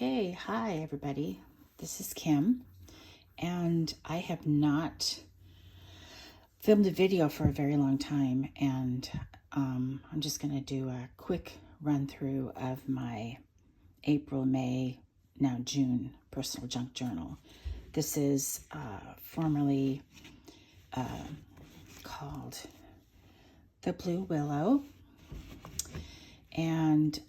Okay, hi everybody. This is Kim, and I have not filmed a video for a very long time, and I'm just going to do a quick run through of my April, May, now June personal junk journal. This is formerly called The Blue Willow, and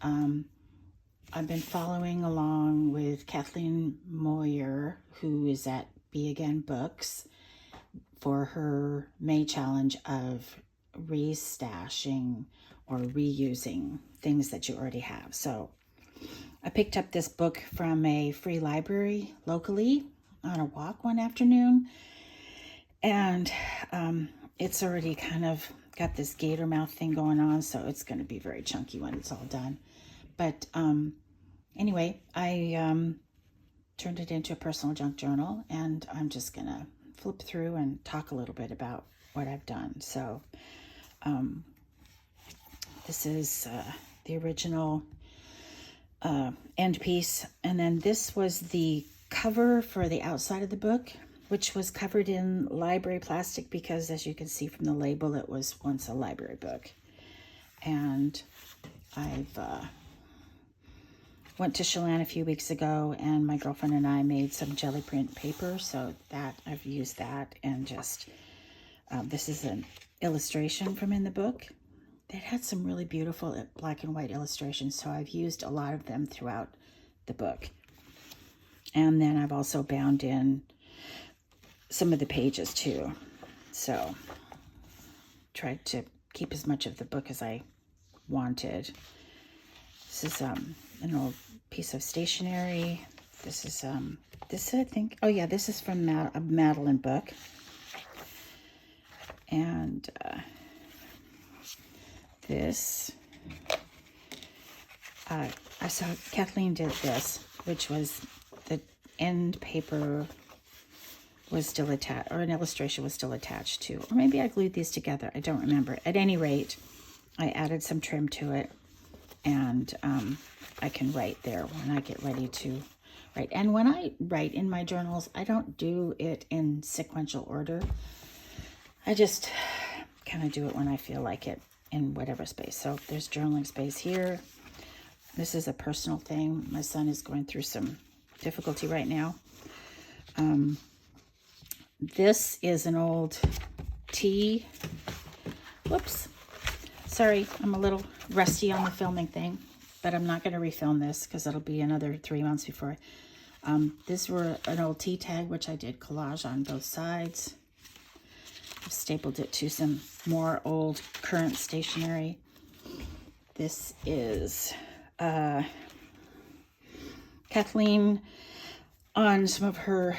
I've been following along with Kathleen Mower, who is at Be Again Books, for her May challenge of restashing or reusing things that you already have. So I picked up this book from a free library locally on a walk one afternoon, and it's already kind of got this gator mouth thing going on, so it's going to be very chunky when it's all done. But anyway, I turned it into a personal junk journal, and I'm just going to flip through and talk a little bit about what I've done. So this is the original end piece, and then this was the cover for the outside of the book, which was covered in library plastic because, as you can see from the label, it was once a library book. And I've went to Chelan a few weeks ago, and my girlfriend and I made some jelly print paper, so that I've used that, and just this is an illustration from in the book. It had some really beautiful black and white illustrations, so I've used a lot of them throughout the book. And then I've also bound in some of the pages too, so tried to keep as much of the book as I wanted. This is an old piece of stationery. This is this, I think, oh yeah, this is from a Madeline book. And this, I saw Kathleen did this, which was the end paper was still attached, or an illustration was still attached to, or maybe I glued these together. I don't remember. At any rate, I added some trim to it, and I can write there when I get ready to write. And when I write in my journals, I don't do it in sequential order. I just kind of do it when I feel like it in whatever space. So there's journaling space here. This is a personal thing. My son is going through some difficulty right now. This is an old tea. Whoops. Sorry, I'm a little rusty on the filming thing, but I'm not going to refilm this because it'll be another 3 months before. This were an old tea tag, which I did collage on both sides. I've stapled it to some more old current stationery. This is Kathleen on some of her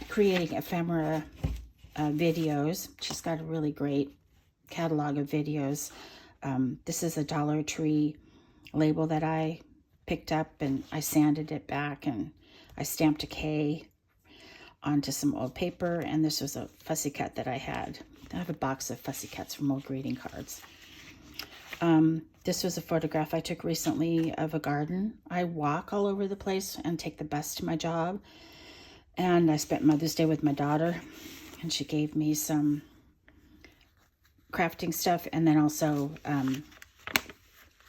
creating ephemera videos. She's got a really great catalog of videos. This is a Dollar Tree label that I picked up, and I sanded it back, and I stamped a K onto some old paper, and this was a fussy cut that I had. I have a box of fussy cuts from old greeting cards. This was a photograph I took recently of a garden. I walk all over the place and take the bus to my job, and I spent Mother's Day with my daughter, and she gave me some crafting stuff, and then also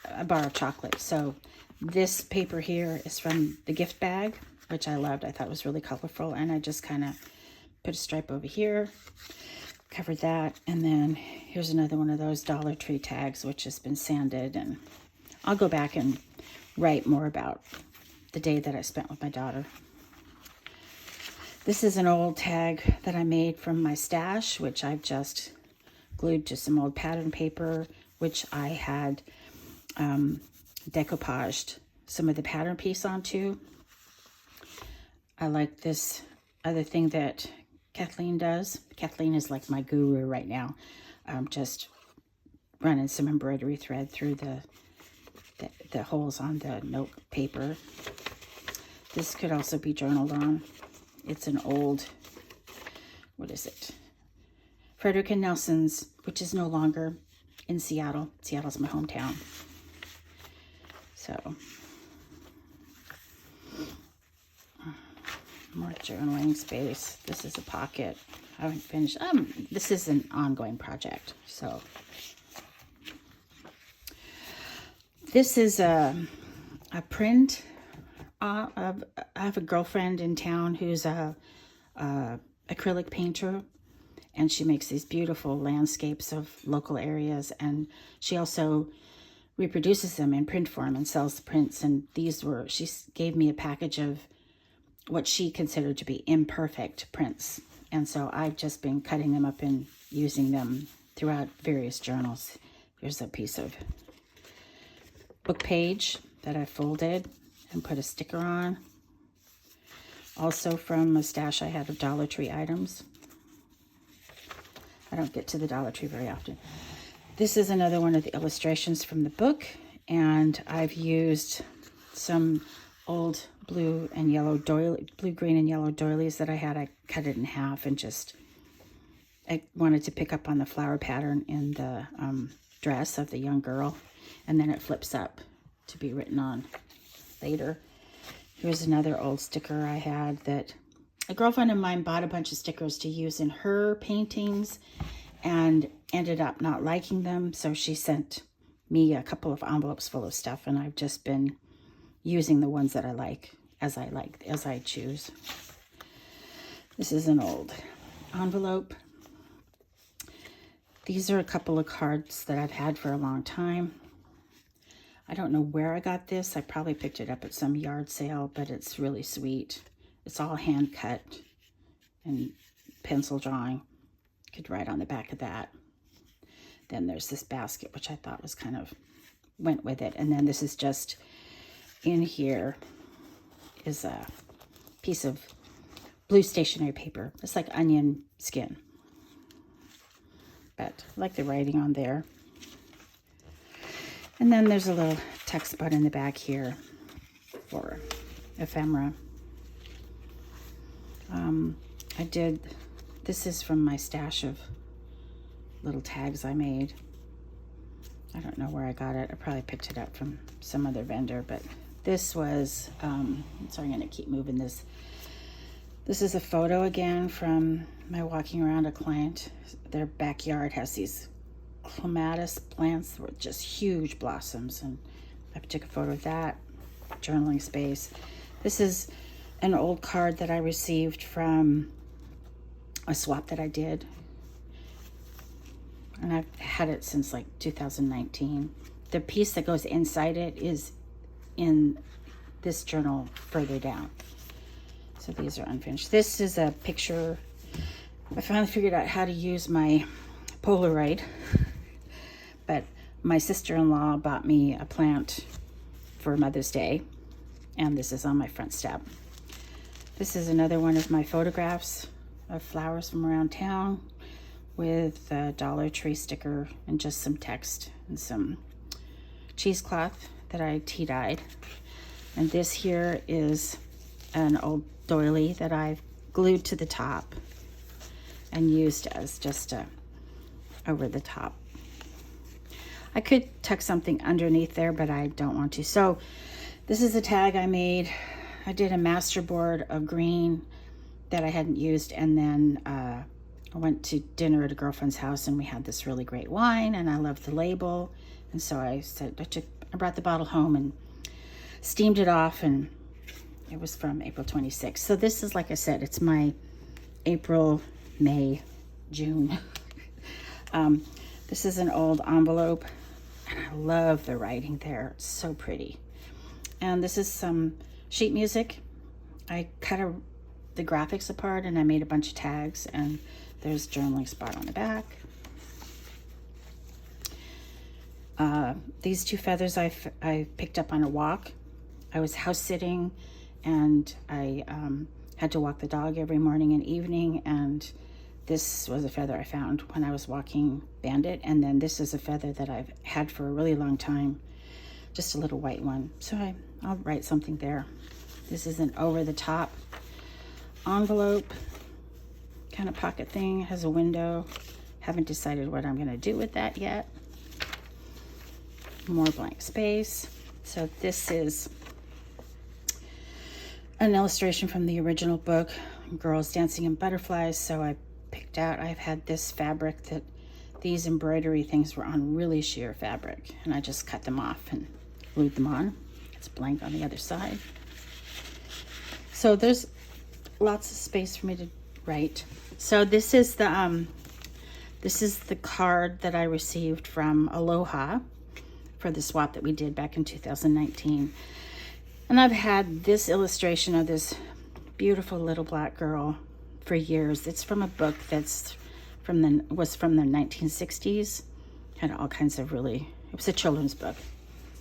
a bar of chocolate. So this paper here is from the gift bag, which I loved. I thought it was really colorful, and I just kind of put a stripe over here, covered that, and then here's another one of those Dollar Tree tags, which has been sanded, and I'll go back and write more about the day that I spent with my daughter. This is an old tag that I made from my stash, which I've just glued to some old pattern paper, which I had decoupaged some of the pattern piece onto. I like this other thing that Kathleen does. Kathleen is like my guru right now. Just running some embroidery thread through the holes on the note paper. This could also be journaled on. It's an old, what is it? Frederick and Nelson's, which is no longer in Seattle. Seattle's my hometown. So More journaling space. This is a pocket. I haven't finished. This is an ongoing project. So this is a print. I have a girlfriend in town who's a acrylic painter, and she makes these beautiful landscapes of local areas, and she also reproduces them in print form and sells the prints. And she gave me a package of what she considered to be imperfect prints, and so I've just been cutting them up and using them throughout various journals. Here's a piece of book page that I folded and put a sticker on. Also from a stash I had of Dollar Tree items. I don't get to the Dollar Tree very often. This is another one of the illustrations from the book, and I've used some old blue, green, and yellow doilies that I had. I cut it in half and I wanted to pick up on the flower pattern in the dress of the young girl, and then it flips up to be written on later. Here's another old sticker I had that a girlfriend of mine bought a bunch of stickers to use in her paintings and ended up not liking them, so she sent me a couple of envelopes full of stuff, and I've just been using the ones that I like as I choose. This is an old envelope. These are a couple of cards that I've had for a long time. I don't know where I got this. I probably picked it up at some yard sale, but it's really sweet. It's all hand cut and pencil drawing. Could write on the back of that. Then there's this basket, which I thought was went with it. And then this is just, in here is a piece of blue stationery paper. It's like onion skin. But I like the writing on there. And then there's a little text bud in the back here for ephemera. This is from my stash of little tags I made. I don't know where I got it. I probably picked it up from some other vendor, but this was, so I'm going to keep moving this. This is a photo again from my walking around a client. Their backyard has these clematis plants with just huge blossoms, and I took a photo of that. Journaling space. This is an old card that I received from a swap that I did, and I've had it since like 2019. The piece that goes inside it is in this journal further down. So these are unfinished. This is a picture. I finally figured out how to use my Polaroid, but my sister-in-law bought me a plant for Mother's Day, and this is on my front step. This is another one of my photographs of flowers from around town with a Dollar Tree sticker and just some text and some cheesecloth that I tea-dyed. And this here is an old doily that I've glued to the top and used as just a over the top. I could tuck something underneath there, but I don't want to. So this is a tag I made. I did a master board of green that I hadn't used, and then I went to dinner at a girlfriend's house, and we had this really great wine, and I loved the label, and so I brought the bottle home and steamed it off, and it was from April 26th. So this is, like I said, it's my April, May, June. This is an old envelope, and I love the writing there. It's so pretty. And this is some sheet music. I cut the graphics apart, and I made a bunch of tags, and there's journaling spot on the back. These two feathers I picked up on a walk. I was house sitting, and I had to walk the dog every morning and evening, and this was a feather I found when I was walking Bandit, and then this is a feather that I've had for a really long time, just a little white one. So I'll write something there. This is an over-the-top envelope kind of pocket thing. It has a window. Haven't decided what I'm going to do with that yet. More blank space. So this is an illustration from the original book, Girls Dancing in Butterflies. So I picked out, I've had this fabric that these embroidery things were on really sheer fabric, and I just cut them off and glued them on. It's blank on the other side. So there's lots of space for me to write. So this is the card that I received from Aloha for the swap that we did back in 2019. And I've had this illustration of this beautiful little black girl for years. It's from a book that's was from the 1960s. Had all kinds of it was a children's book.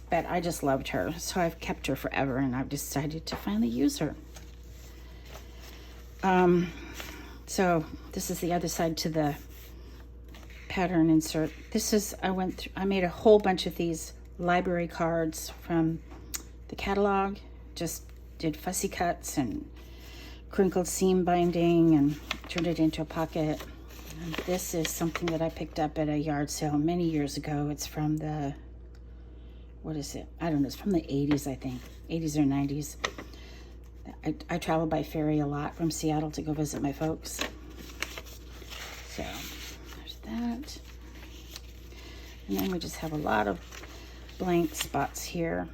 But I just loved her, so I've kept her forever, and I've decided to finally use her. So this is the other side to the pattern insert. I made a whole bunch of these library cards from the catalog. Just did fussy cuts and crinkled seam binding and turned it into a pocket. And this is something that I picked up at a yard sale many years ago. It's from the, what is it? I don't know. It's from the 80s, I think. 80s or 90s. I travel by ferry a lot from Seattle to go visit my folks. So there's that. And then we just have a lot of blank spots here.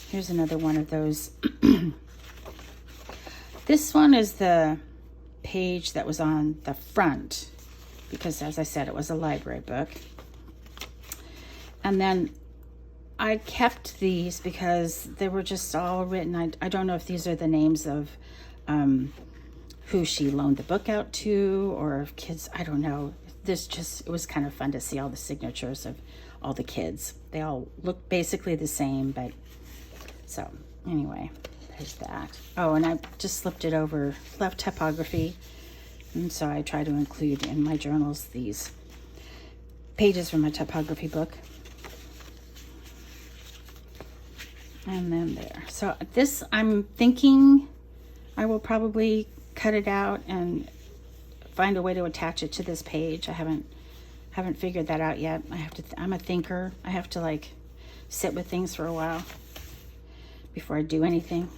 Here's another one of those. This one is the page that was on the front, because as I said, it was a library book. And then I kept these because they were just all written. I don't know if these are the names of who she loaned the book out to, or if kids, I don't know. It was kind of fun to see all the signatures of all the kids. They all look basically the same, but so anyway, there's that. Oh, and I just slipped it over, left typography, and so I try to include in my journals these pages from my typography book. And then there. So this, I'm thinking I will probably cut it out and find a way to attach it to this page. I haven't figured that out yet. I'm a thinker. I have to sit with things for a while before I do anything.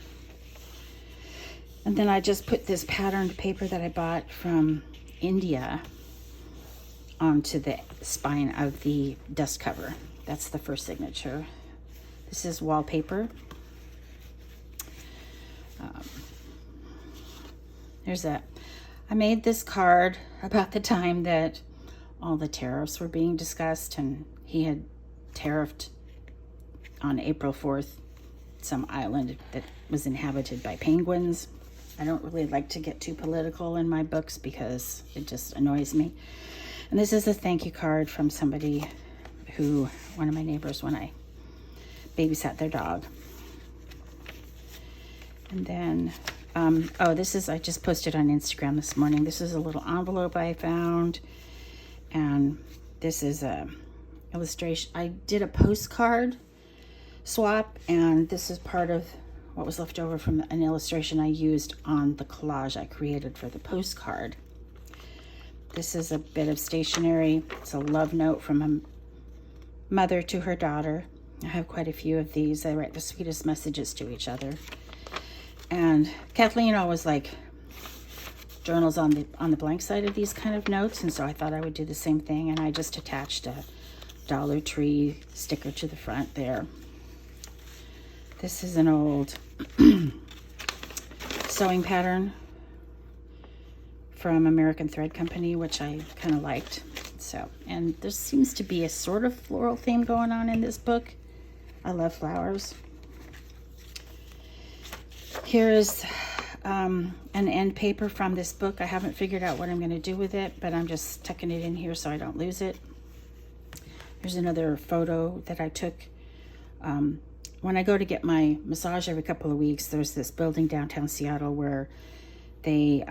And then I just put this patterned paper that I bought from India onto the spine of the dust cover. That's the first signature. This is wallpaper. I made this card about the time that all the tariffs were being discussed, and he had tariffed on April 4th some island that was inhabited by penguins. I don't really like to get too political in my books because it just annoys me. And this is a thank you card from somebody one of my neighbors, when I babysat their dog. And then, I just posted on Instagram this morning. This is a little envelope I found. And this is a illustration. I did a postcard swap, and this is part of what was left over from an illustration I used on the collage I created for the postcard. This is a bit of stationery. It's a love note from a mother to her daughter. I have quite a few of these. They write the sweetest messages to each other. And Kathleen always journals on the blank side of these kind of notes, and so I thought I would do the same thing, and I just attached a Dollar Tree sticker to the front there. This is an old sewing pattern from American Thread Company, which I kind of liked. So, and there seems to be a sort of floral theme going on in this book. I love flowers. Here is an end paper from this book. I haven't figured out what I'm going to do with it, but I'm just tucking it in here so I don't lose it. Here's another photo that I took. When I go to get my massage every couple of weeks, there's this building downtown Seattle where they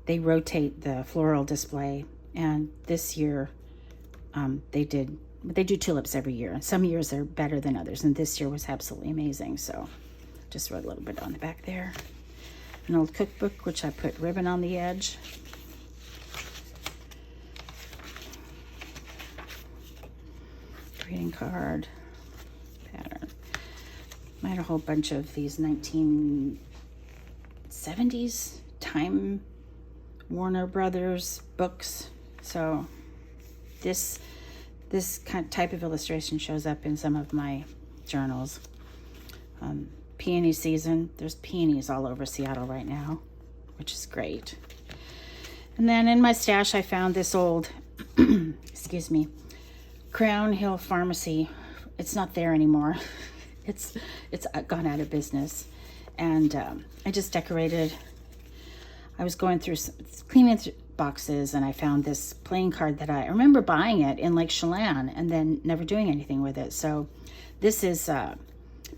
rotate the floral display. And this year, they do tulips every year. And some years they're better than others. And this year was absolutely amazing. So just wrote a little bit on the back there. An old cookbook, which I put ribbon on the edge. Greeting card pattern. I had a whole bunch of these 1970s Time Warner Brothers books. So this kind of type of illustration shows up in some of my journals. Peony season. There's peonies all over Seattle right now, which is great. And then in my stash, I found this old, excuse me, Crown Hill Pharmacy. It's not there anymore. It's gone out of business. And I just decorated. I was going through cleaning boxes, and I found this playing card that I remember buying it in Lake Chelan and then never doing anything with it. So this is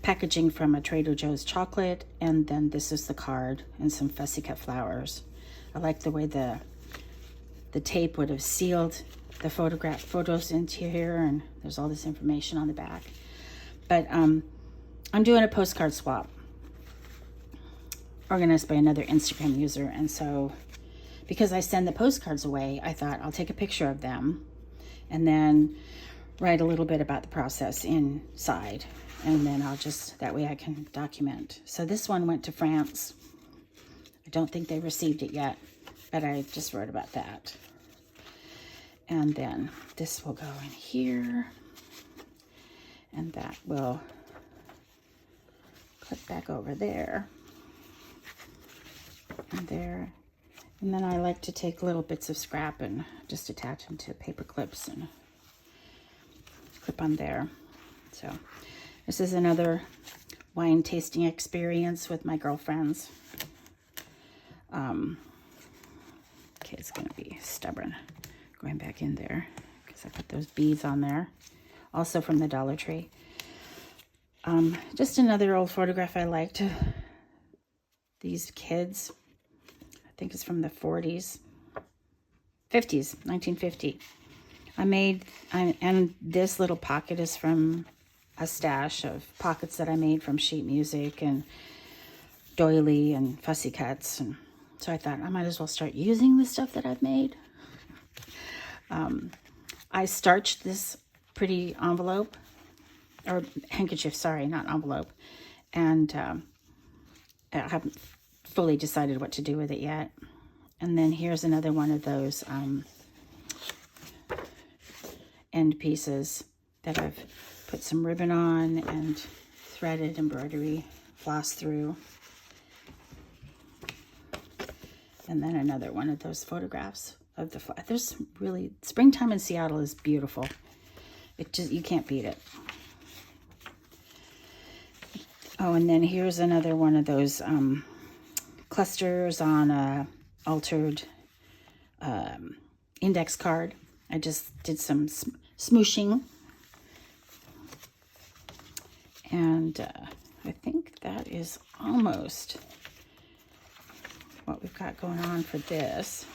packaging from a Trader Joe's chocolate, and then this is the card and some fussy cut flowers. I like the way the tape would have sealed the photos into here, and there's all this information on the back. But I'm doing a postcard swap organized by another Instagram user, and so because I send the postcards away, I thought I'll take a picture of them and then write a little bit about the process inside, and then I'll just, that way I can document. So this one went to France. I don't think they received it yet, but I just wrote about that. And then this will go in here, and that will clip back over there and there. And then I like to take little bits of scrap and just attach them to paper clips and clip on there. So this is another wine tasting experience with my girlfriends. Okay, it's gonna be stubborn going back in there because I put those beads on there, also from the Dollar Tree. Just another old photograph I liked. These kids, I think it's from the 50s, 1950. And this little pocket is from a stash of pockets that I made from sheet music and doily and fussy cuts. And so I thought I might as well start using the stuff that I've made. I starched this pretty envelope, or handkerchief, sorry, not envelope. And I haven't fully decided what to do with it yet. And then here's another one of those end pieces that I've put some ribbon on and threaded embroidery floss through. And then another one of those photographs of the flower. There's really, springtime in Seattle is beautiful. It just, you can't beat it. Oh, and then here's another one of those clusters on a altered index card. I just did some smooshing. And I think that is almost what we've got going on for this.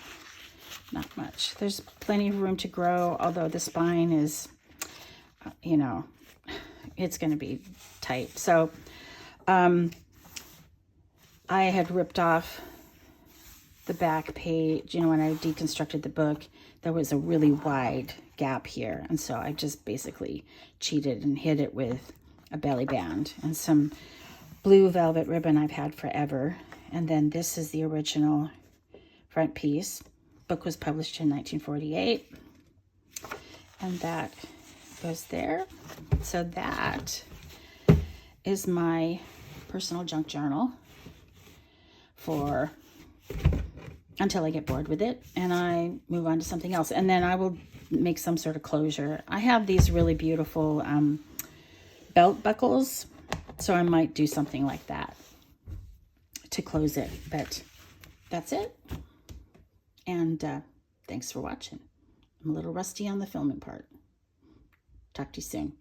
Not much. There's plenty of room to grow, although the spine is, you know, it's going to be tight. So I had ripped off the back page. You know, when I deconstructed the book, there was a really wide gap here. And so I just basically cheated and hid it with a belly band and some blue velvet ribbon I've had forever. And then this is the original front piece. Book was published in 1948. And that goes there. So that is my personal junk journal for until I get bored with it and I move on to something else. And then I will make some sort of closure. I have these really beautiful belt buckles, so I might do something like that to close it. But that's it. And thanks for watching. I'm a little rusty on the filming part. Talk to you soon.